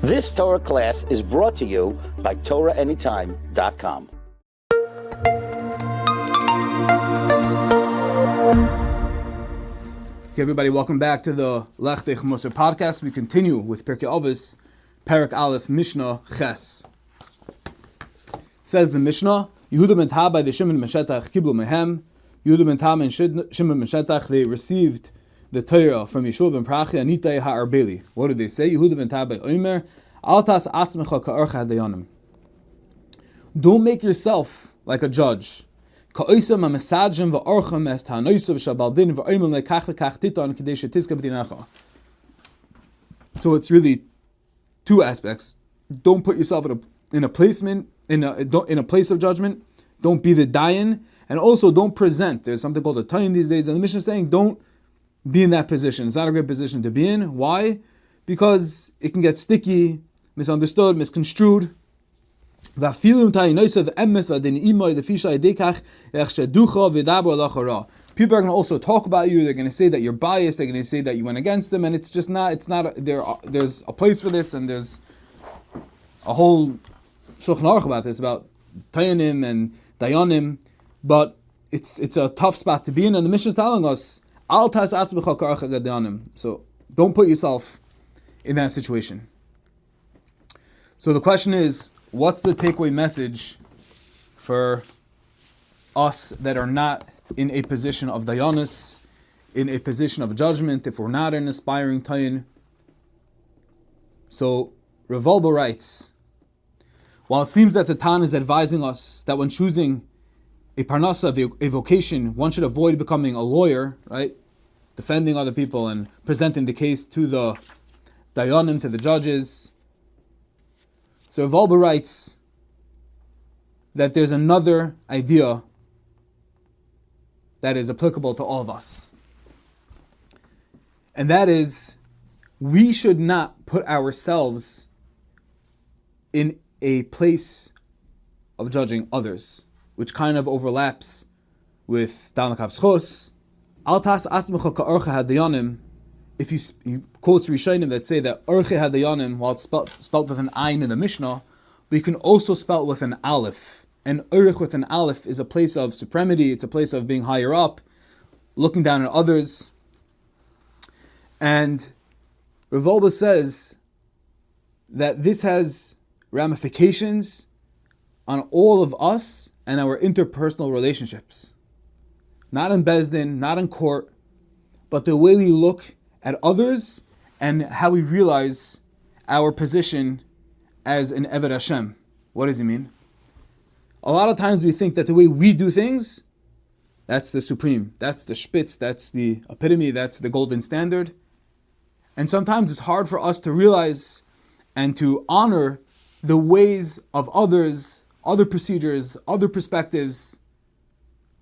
This Torah class is brought to you by TorahAnytime.com. Okay, everybody, welcome back to the Lech Dech Moser podcast. We continue with Pirkei Avos, Perek Aleph, Mishnah Ches. Says the Mishnah, Yehuda ben Tabai the Shimon ben Shetach kiblu mehem. Yehuda ben Tabai and Shimon ben Shetach, they received the Torah from Yeshua ben Prachia, Nitay ha'arbeli. What did they say? Yehuda ben Tabai Omer, Altas atzmecha ka'orcha hadayanim. Don't make yourself like a judge. So it's really two aspects. Don't put yourself in a placement, in a place of judgment. Don't be the dayan, and also don't present. There's something called a tayin these days, and the Mishnah is saying don't be in that position. It's not a great position to be in. Why? Because it can get sticky, misunderstood, misconstrued. People are going to also talk about you. They're going to say that you're biased. They're going to say that you went against them, and it's just not. It's not. There's a place for this, and there's a whole Shulchan Aruch about this, about Tayanim and Dayanim. But it's a tough spot to be in, and the Mishnah is telling us, Al tas atzmecha ka'archa Dayanim. So don't put yourself in that situation. So the question is, what's the takeaway message for us that are not in a position of dayanis, in a position of judgment, if we're not an aspiring tayin? So Rav Wolbe writes, while it seems that the Tan is advising us that when choosing a parnasa, a vocation, one should avoid becoming a lawyer, right? Defending other people and presenting the case to the dayanim, to the judges. So Rav Wolbe writes that there's another idea that is applicable to all of us. And that is, we should not put ourselves in a place of judging others, which kind of overlaps with Dal Nakav Schos. Altas atzmecha ka'orcha hadayanim. If he quotes Rishonim that say that Orche Hadayanim, while it's spelled with an Ayin in the Mishnah, we can also spell it with an Aleph. And Urich with an Aleph is a place of supremacy, it's a place of being higher up, looking down at others. And Rav Wolbe says that this has ramifications on all of us and our interpersonal relationships. Not in Beis Din, not in court, but the way we look at others, and how we realize our position as an Eved Hashem. What does he mean? A lot of times we think that the way we do things, that's the supreme, that's the spitz, that's the epitome, that's the golden standard. And sometimes it's hard for us to realize and to honor the ways of others, other procedures, other perspectives,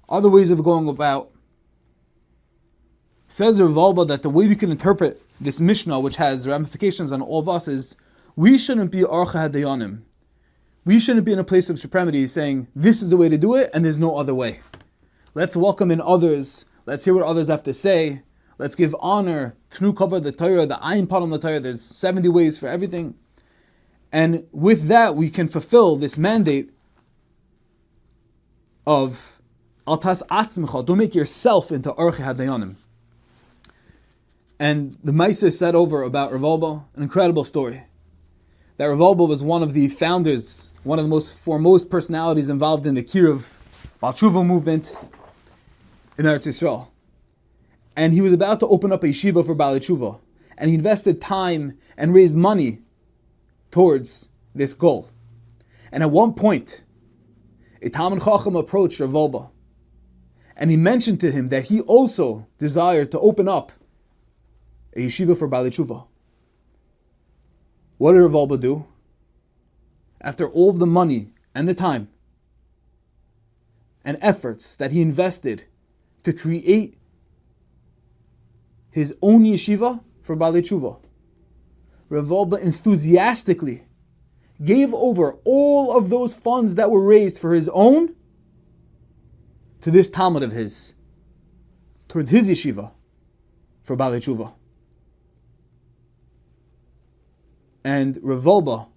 other ways of going about. Says Rav Wolbe that the way we can interpret this Mishnah, which has ramifications on all of us, is we shouldn't be Orcha Hadayanim. We shouldn't be in a place of supremacy saying, this is the way to do it and there's no other way. Let's welcome in others. Let's hear what others have to say. Let's give honor. Tnu cover the Torah, the Ayin Pat on the Torah. There's 70 ways for everything. And with that, we can fulfill this mandate of Altas Atzmecha. Don't make yourself into Orcha Hadayanim. And the Maisa said over about Rav Wolbe, an incredible story. That Rav Wolbe was one of the founders, one of the most foremost personalities involved in the Kiruv Baal Tshuva movement in Eretz Yisrael. And he was about to open up a yeshiva for Baal Tshuva. And he invested time and raised money towards this goal. And at one point, a Talmid Chacham approached Rav Wolbe. And he mentioned to him that he also desired to open up a yeshiva for Baalei Tshuva. What did Rav Wolbe do? After all of the money and the time and efforts that he invested to create his own yeshiva for Baalei Tshuva, Rav Wolbe enthusiastically gave over all of those funds that were raised for his own to this Talmud of his, towards his yeshiva for Baalei Tshuva. And Revolba,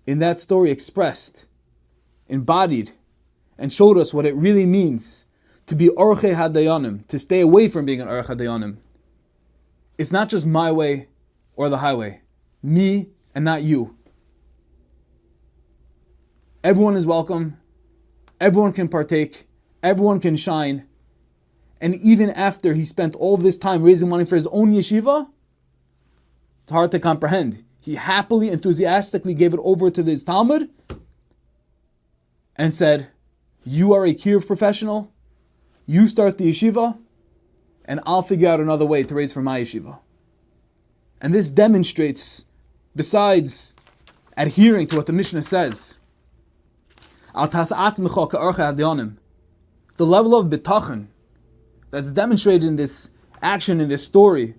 in that story, expressed, embodied, and showed us what it really means to be Orchei Hadayanim, to stay away from being an Orchei Hadayanim. It's not just my way or the highway, me and not you. Everyone is welcome, everyone can partake, everyone can shine, and even after he spent all this time raising money for his own yeshiva, it's hard to comprehend. He happily, enthusiastically gave it over to his Talmud and said, you are a Kiev professional, you start the yeshiva, and I'll figure out another way to raise for my yeshiva. And this demonstrates, besides adhering to what the Mishnah says, the level of bitachon that's demonstrated in this action, in this story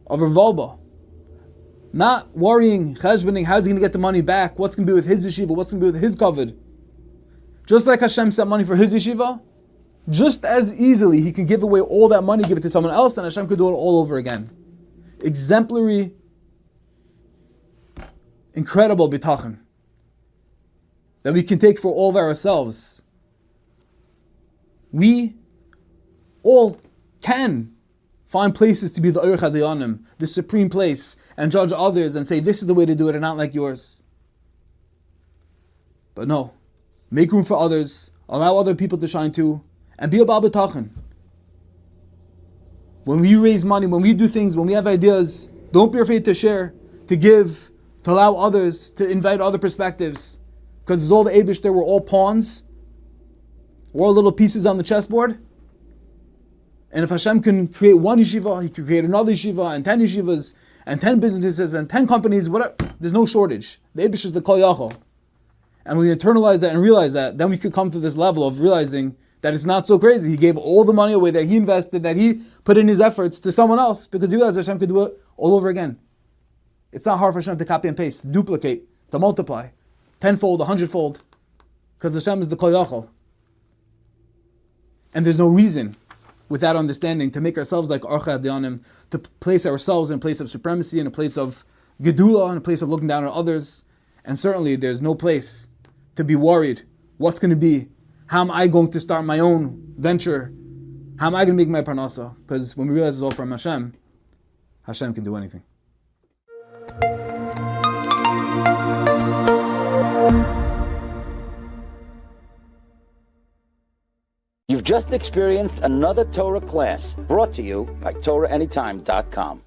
of Revolba. Not worrying, cheshboning, how's he going to get the money back, what's going to be with his yeshiva, what's going to be with his kavod. Just like Hashem sent money for his yeshiva, just as easily he can give away all that money, give it to someone else, and Hashem could do it all over again. Exemplary, incredible bitachon that we can take for all of ourselves. We all can find places to be the Orchei Hadayanim, the supreme place, and judge others and say this is the way to do it and not like yours. But no, make room for others, allow other people to shine too, and be a Baal Bitachon. When we raise money, when we do things, when we have ideas, don't be afraid to share, to give, to allow others, to invite other perspectives. Because it's all the Eibishter, we're all pawns. We're all little pieces on the chessboard. And if Hashem can create one yeshiva, He can create another yeshiva, and 10 yeshivas, and 10 businesses, and 10 companies, whatever. There's no shortage. The Eibishter is the Kol Yachol. And when we internalize that and realize that, then we could come to this level of realizing that it's not so crazy. He gave all the money away that he invested, that he put in his efforts to someone else, because he realized Hashem could do it all over again. It's not hard for Hashem to copy and paste, to duplicate, to multiply, tenfold, 100-fold, because Hashem is the Kol Yachol. And there's no reason, with that understanding, to make ourselves like Orchei Hadayanim, to place ourselves in a place of supremacy, in a place of gedula, in a place of looking down on others. And certainly there's no place to be worried. What's going to be? How am I going to start my own venture? How am I going to make my parnasa? Because when we realize it's all from Hashem, Hashem can do anything. You've just experienced another Torah class brought to you by TorahAnytime.com.